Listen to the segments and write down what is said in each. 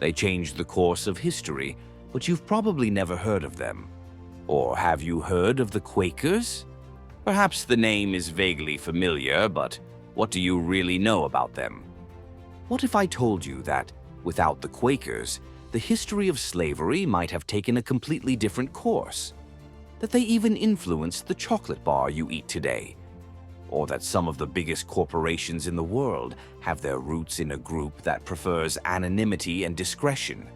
They changed the course of history, but you've probably never heard of them. Or have you heard of the Quakers? Perhaps the name is vaguely familiar, but what do you really know about them? What if I told you that, without the Quakers, the history of slavery might have taken a completely different course? That they even influenced the chocolate bar you eat today? Or that some of the biggest corporations in the world have their roots in a group that prefers anonymity and discretion?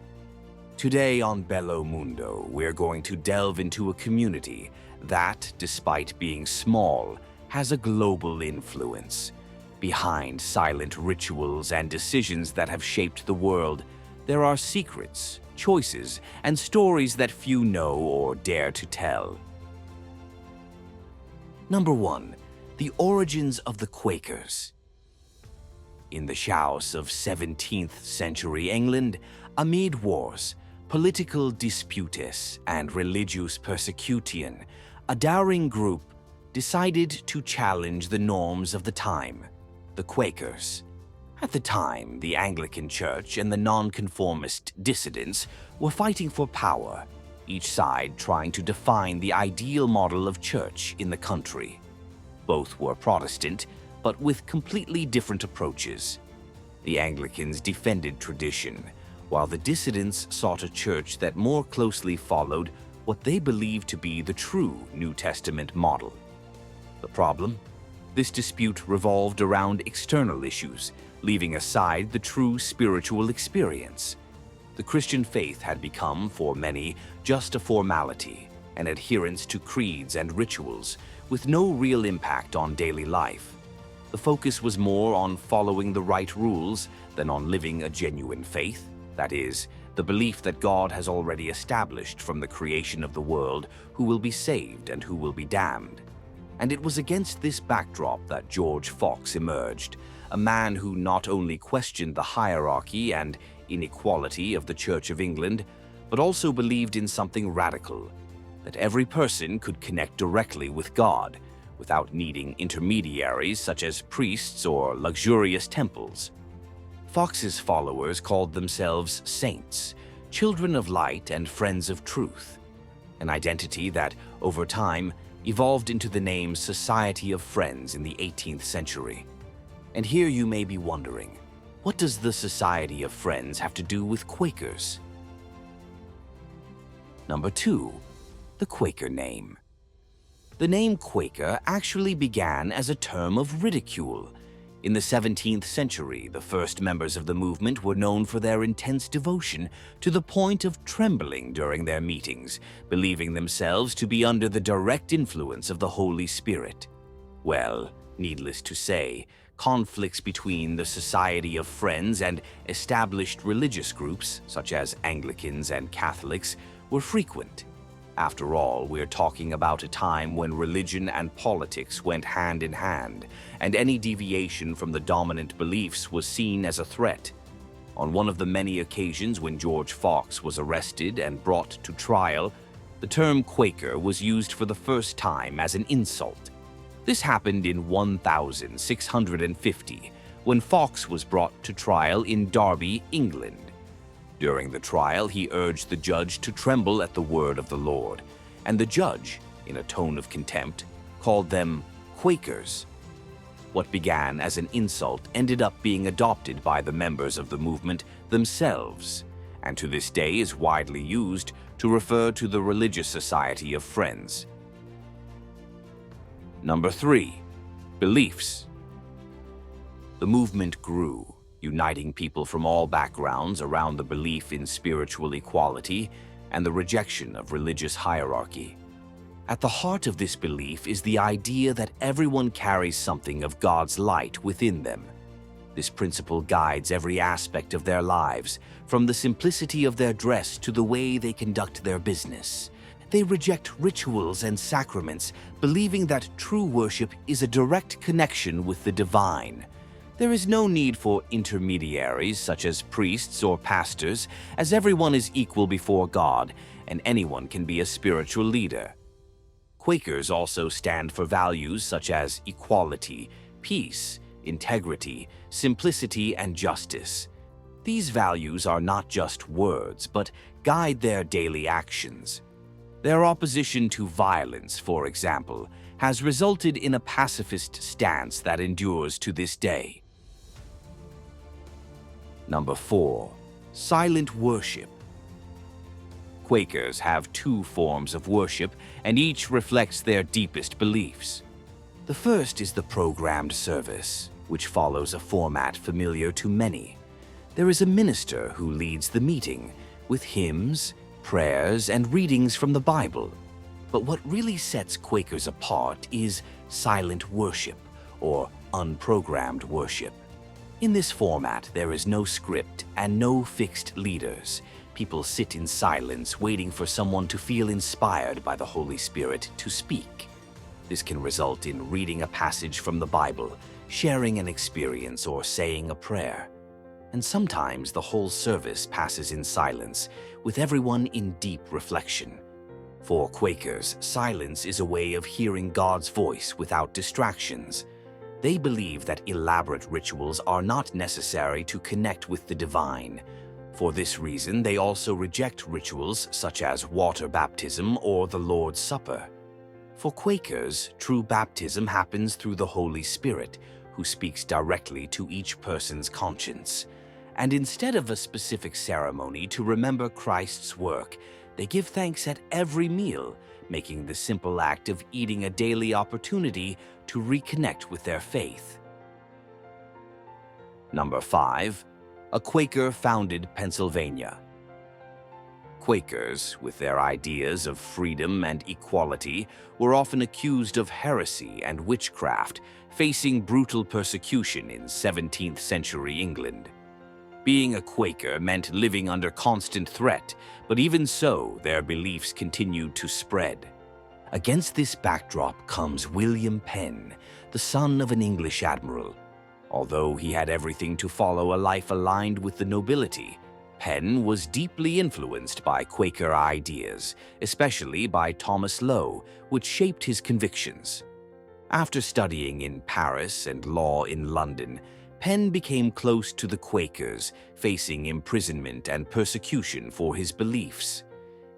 Today on Bello Mundo, we're going to delve into a community that, despite being small, has a global influence. Behind silent rituals and decisions that have shaped the world, there are secrets, choices, and stories that few know or dare to tell. Number 1. The origins of the Quakers. In the shouts of 17th century England, amid wars, political disputes, and religious persecution, a daring group decided to challenge the norms of the time, the Quakers. At the time, the Anglican Church and the nonconformist dissidents were fighting for power, each side trying to define the ideal model of church in the country. Both were Protestant, but with completely different approaches. The Anglicans defended tradition, while the dissidents sought a church that more closely followed what they believed to be the true New Testament model. The problem? This dispute revolved around external issues, leaving aside the true spiritual experience. The Christian faith had become, for many, just a formality, an adherence to creeds and rituals, with no real impact on daily life. The focus was more on following the right rules than on living a genuine faith, that is, the belief that God has already established from the creation of the world who will be saved and who will be damned. And it was against this backdrop that George Fox emerged, a man who not only questioned the hierarchy and inequality of the Church of England, but also believed in something radical, that every person could connect directly with God, without needing intermediaries such as priests or luxurious temples. Fox's followers called themselves saints, children of light and friends of truth, an identity that, over time, evolved into the name Society of Friends in the 18th century. And here you may be wondering, what does the Society of Friends have to do with Quakers? Number 2. The Quaker Name. The name Quaker actually began as a term of ridicule. In the 17th century, the first members of the movement were known for their intense devotion to the point of trembling during their meetings, believing themselves to be under the direct influence of the Holy Spirit. Well, needless to say, conflicts between the Society of Friends and established religious groups, such as Anglicans and Catholics, were frequent. After all, we're talking about a time when religion and politics went hand in hand, and any deviation from the dominant beliefs was seen as a threat. On one of the many occasions when George Fox was arrested and brought to trial, the term Quaker was used for the first time as an insult. This happened in 1650, when Fox was brought to trial in Derby, England. During the trial, he urged the judge to tremble at the word of the Lord, and the judge, in a tone of contempt, called them Quakers. What began as an insult ended up being adopted by the members of the movement themselves, and to this day is widely used to refer to the religious society of Friends. Number 3. Beliefs. The movement grew, uniting people from all backgrounds around the belief in spiritual equality and the rejection of religious hierarchy. At the heart of this belief is the idea that everyone carries something of God's light within them. This principle guides every aspect of their lives, from the simplicity of their dress to the way they conduct their business. They reject rituals and sacraments, believing that true worship is a direct connection with the divine. There is no need for intermediaries such as priests or pastors, as everyone is equal before God and anyone can be a spiritual leader. Quakers also stand for values such as equality, peace, integrity, simplicity, and justice. These values are not just words, but guide their daily actions. Their opposition to violence, for example, has resulted in a pacifist stance that endures to this day. Number 4. Silent worship. Quakers have two forms of worship, and each reflects their deepest beliefs. The first is the programmed service, which follows a format familiar to many. There is a minister who leads the meeting, with hymns, prayers, and readings from the Bible. But what really sets Quakers apart is silent worship, or unprogrammed worship. In this format, there is no script and no fixed leaders. People sit in silence, waiting for someone to feel inspired by the Holy Spirit to speak. This can result in reading a passage from the Bible, sharing an experience, or saying a prayer. And sometimes the whole service passes in silence, with everyone in deep reflection. For Quakers, silence is a way of hearing God's voice without distractions. They believe that elaborate rituals are not necessary to connect with the divine. For this reason, they also reject rituals such as water baptism or the Lord's Supper. For Quakers, true baptism happens through the Holy Spirit, who speaks directly to each person's conscience. And instead of a specific ceremony to remember Christ's work, they give thanks at every meal, making the simple act of eating a daily opportunity to reconnect with their faith. Number 5. A Quaker-founded Pennsylvania. Quakers, with their ideas of freedom and equality, were often accused of heresy and witchcraft, facing brutal persecution in 17th century England. Being a Quaker meant living under constant threat, but even so, their beliefs continued to spread. Against this backdrop comes William Penn, the son of an English admiral. Although he had everything to follow a life aligned with the nobility, Penn was deeply influenced by Quaker ideas, especially by Thomas Lowe, which shaped his convictions. After studying in Paris and law in London, Penn became close to the Quakers, facing imprisonment and persecution for his beliefs.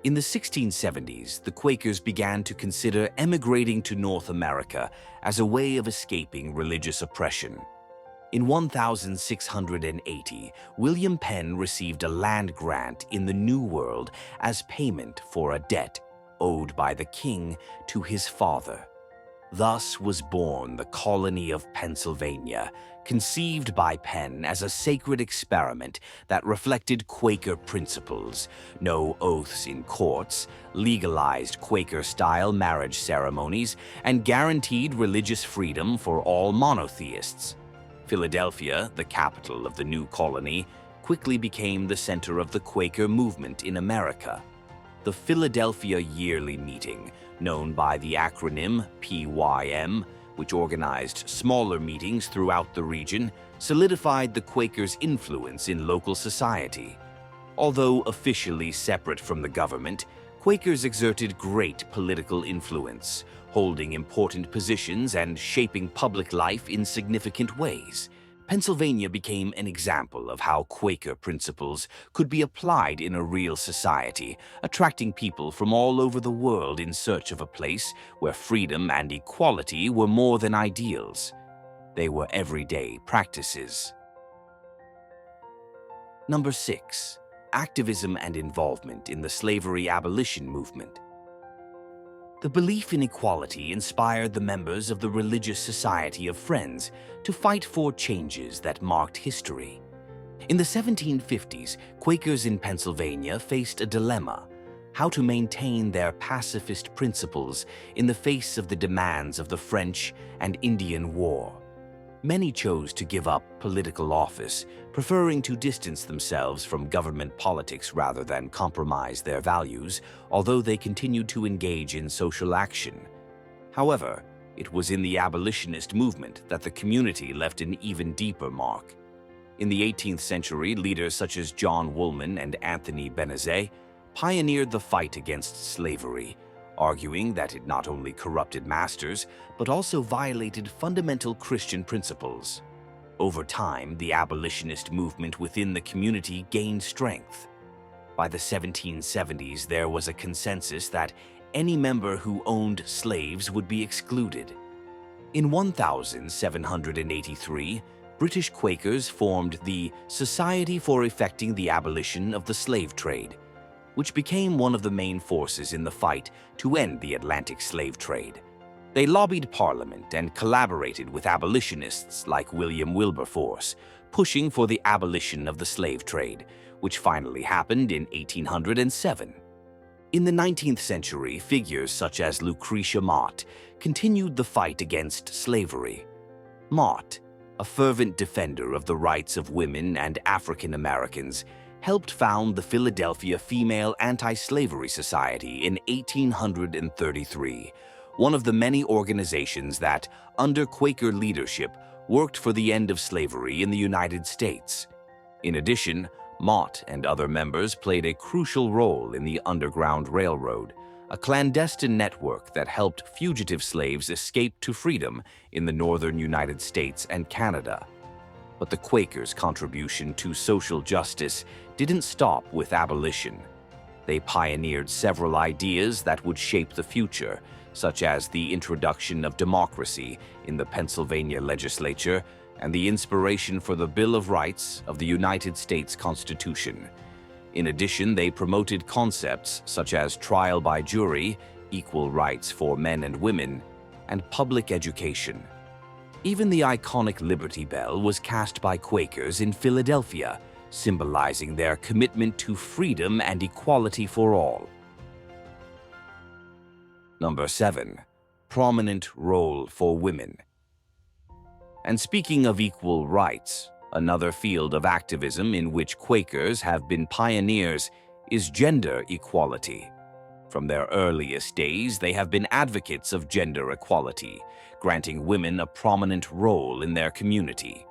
In the 1670s, the Quakers began to consider emigrating to North America as a way of escaping religious oppression. In 1680, William Penn received a land grant in the New World as payment for a debt owed by the king to his father. Thus was born the colony of Pennsylvania, conceived by Penn as a sacred experiment that reflected Quaker principles: no oaths in courts, legalized Quaker-style marriage ceremonies, and guaranteed religious freedom for all monotheists. Philadelphia, the capital of the new colony, quickly became the center of the Quaker movement in America. The Philadelphia Yearly Meeting, known by the acronym PYM, which organized smaller meetings throughout the region, solidified the Quakers' influence in local society. Although officially separate from the government, Quakers exerted great political influence, holding important positions and shaping public life in significant ways. Pennsylvania became an example of how Quaker principles could be applied in a real society, attracting people from all over the world in search of a place where freedom and equality were more than ideals. They were everyday practices. Number 6. Activism and involvement in the slavery abolition movement. The belief in equality inspired the members of the Religious Society of Friends to fight for changes that marked history. In the 1750s, Quakers in Pennsylvania faced a dilemma: how to maintain their pacifist principles in the face of the demands of the French and Indian War. Many chose to give up political office, preferring to distance themselves from government politics rather than compromise their values, although they continued to engage in social action. However, it was in the abolitionist movement that the community left an even deeper mark. In the 18th century, leaders such as John Woolman and Anthony Benezet pioneered the fight against slavery, arguing that it not only corrupted masters, but also violated fundamental Christian principles. Over time, the abolitionist movement within the community gained strength. By the 1770s, there was a consensus that any member who owned slaves would be excluded. In 1783, British Quakers formed the Society for Effecting the Abolition of the Slave Trade, which became one of the main forces in the fight to end the Atlantic slave trade. They lobbied Parliament and collaborated with abolitionists like William Wilberforce, pushing for the abolition of the slave trade, which finally happened in 1807. In the 19th century, figures such as Lucretia Mott continued the fight against slavery. Mott, a fervent defender of the rights of women and African Americans, helped found the Philadelphia Female Anti-Slavery Society in 1833, one of the many organizations that, under Quaker leadership, worked for the end of slavery in the United States. In addition, Mott and other members played a crucial role in the Underground Railroad, a clandestine network that helped fugitive slaves escape to freedom in the northern United States and Canada. But the Quakers' contribution to social justice didn't stop with abolition. They pioneered several ideas that would shape the future, such as the introduction of democracy in the Pennsylvania legislature and the inspiration for the Bill of Rights of the United States Constitution. In addition, they promoted concepts such as trial by jury, equal rights for men and women, and public education. Even the iconic Liberty Bell was cast by Quakers in Philadelphia, symbolizing their commitment to freedom and equality for all. Number 7. Prominent role for women. And speaking of equal rights, another field of activism in which Quakers have been pioneers is gender equality. From their earliest days, they have been advocates of gender equality, granting women a prominent role in their community.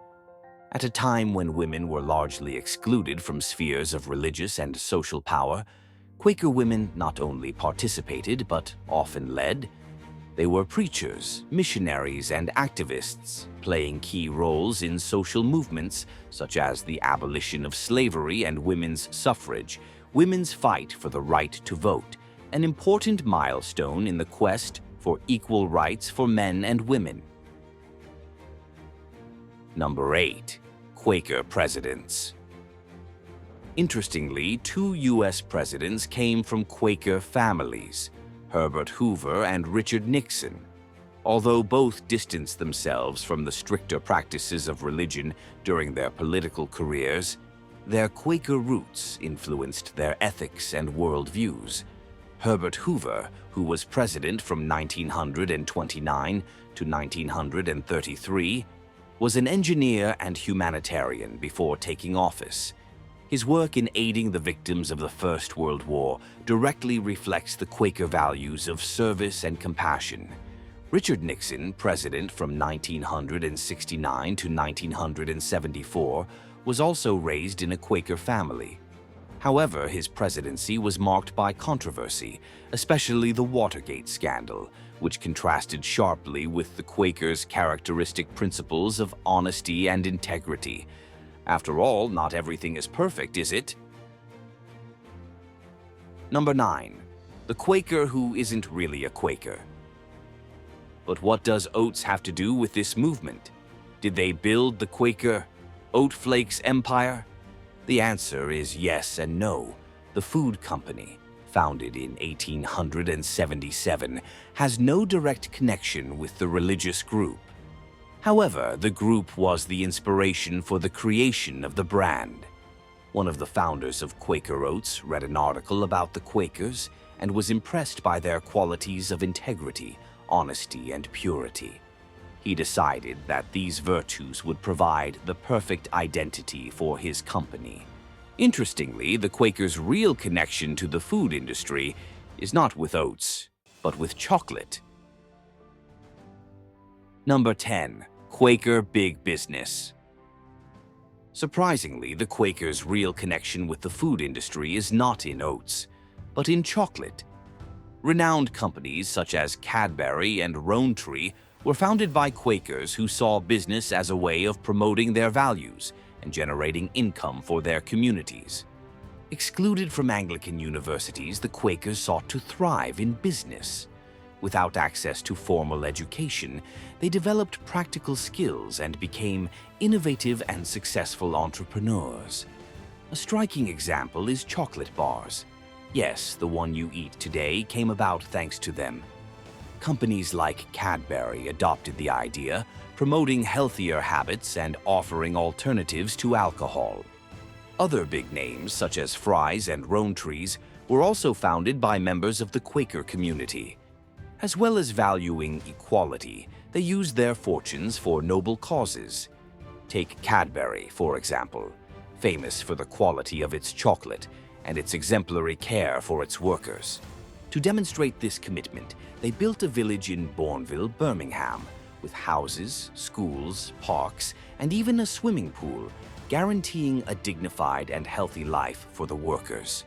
At a time when women were largely excluded from spheres of religious and social power, Quaker women not only participated but often led. They were preachers, missionaries, and activists, playing key roles in social movements such as the abolition of slavery and women's suffrage, women's fight for the right to vote, an important milestone in the quest for equal rights for men and women. Number 8. Quaker presidents. Interestingly, 2 U.S. presidents came from Quaker families, Herbert Hoover and Richard Nixon. Although both distanced themselves from the stricter practices of religion during their political careers, their Quaker roots influenced their ethics and worldviews. Herbert Hoover, who was president from 1929 to 1933, was an engineer and humanitarian before taking office. His work in aiding the victims of the First World War directly reflects the Quaker values of service and compassion. Richard Nixon, president from 1969 to 1974, was also raised in a Quaker family. However, his presidency was marked by controversy, especially the Watergate scandal, which contrasted sharply with the Quakers' characteristic principles of honesty and integrity. After all, not everything is perfect, is it? Number 9. The Quaker who isn't really a Quaker. But what does oats have to do with this movement? Did they build the Quaker Oat Flakes empire? The answer is yes and no. The food company, founded in 1877, has no direct connection with the religious group. However, the group was the inspiration for the creation of the brand. One of the founders of Quaker Oats read an article about the Quakers and was impressed by their qualities of integrity, honesty, and purity. He decided that these virtues would provide the perfect identity for his company. Interestingly, the Quakers' real connection to the food industry is not with oats, but with chocolate. Number 10. Quaker Big Business. Surprisingly, the Quakers' real connection with the food industry is not in oats, but in chocolate. Renowned companies such as Cadbury and Rowntree were founded by Quakers who saw business as a way of promoting their values and generating income for their communities. Excluded from Anglican universities, the Quakers sought to thrive in business. Without access to formal education, they developed practical skills and became innovative and successful entrepreneurs. A striking example is chocolate bars. Yes, the one you eat today came about thanks to them. Companies like Cadbury adopted the idea, promoting healthier habits and offering alternatives to alcohol. Other big names, such as Fry's and Rowntree's, were also founded by members of the Quaker community. As well as valuing equality, they used their fortunes for noble causes. Take Cadbury, for example, famous for the quality of its chocolate and its exemplary care for its workers. To demonstrate this commitment, they built a village in Bournville, Birmingham, with houses, schools, parks, and even a swimming pool, guaranteeing a dignified and healthy life for the workers.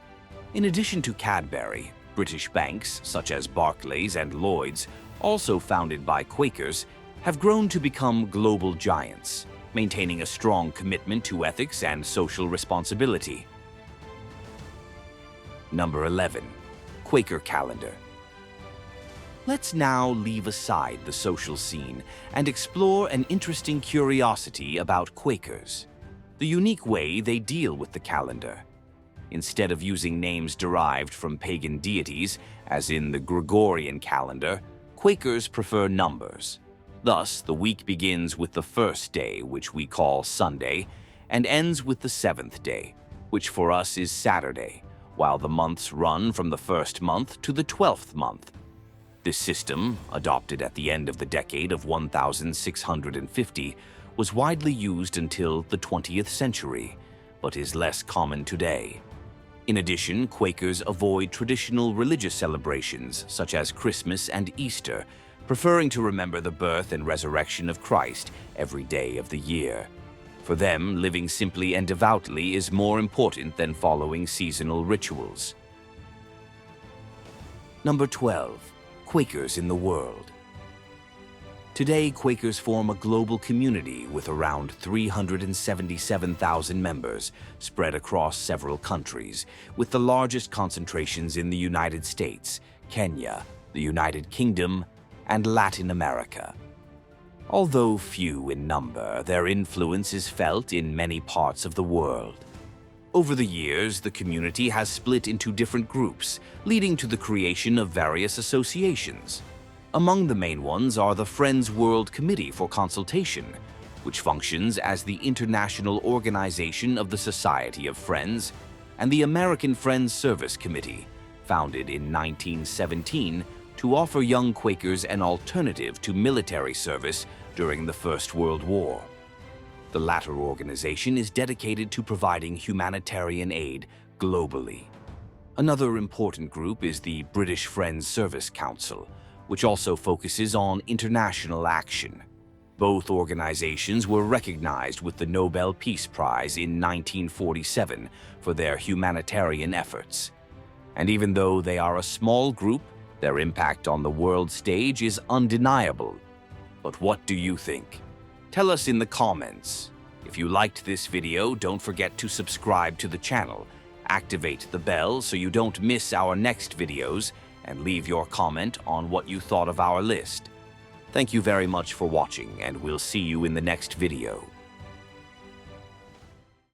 In addition to Cadbury, British banks, such as Barclays and Lloyds, also founded by Quakers, have grown to become global giants, maintaining a strong commitment to ethics and social responsibility. Number 11. Quaker Calendar. Let's now leave aside the social scene and explore an interesting curiosity about Quakers: the unique way they deal with the calendar. Instead of using names derived from pagan deities, as in the Gregorian calendar, Quakers prefer numbers. Thus, the week begins with the first day, which we call Sunday, and ends with the seventh day, which for us is Saturday, while the months run from the first month to the 12th month. This system, adopted at the end of the decade of 1650, was widely used until the 20th century, but is less common today. In addition, Quakers avoid traditional religious celebrations such as Christmas and Easter, preferring to remember the birth and resurrection of Christ every day of the year. For them, living simply and devoutly is more important than following seasonal rituals. Number 12. Quakers in the world. Today, Quakers form a global community with around 377,000 members spread across several countries, with the largest concentrations in the United States, Kenya, the United Kingdom, and Latin America. Although few in number, their influence is felt in many parts of the world. Over the years, the community has split into different groups, leading to the creation of various associations. Among the main ones are the Friends World Committee for Consultation, which functions as the international organization of the Society of Friends, and the American Friends Service Committee, founded in 1917 to offer young Quakers an alternative to military service during the First World War. The latter organization is dedicated to providing humanitarian aid globally. Another important group is the British Friends Service Council, which also focuses on international action. Both organizations were recognized with the Nobel Peace Prize in 1947 for their humanitarian efforts. And even though they are a small group, their impact on the world stage is undeniable. But what do you think? Tell us in the comments. If you liked this video, don't forget to subscribe to the channel, activate the bell so you don't miss our next videos, and leave your comment on what you thought of our list. Thank you very much for watching, and we'll see you in the next video.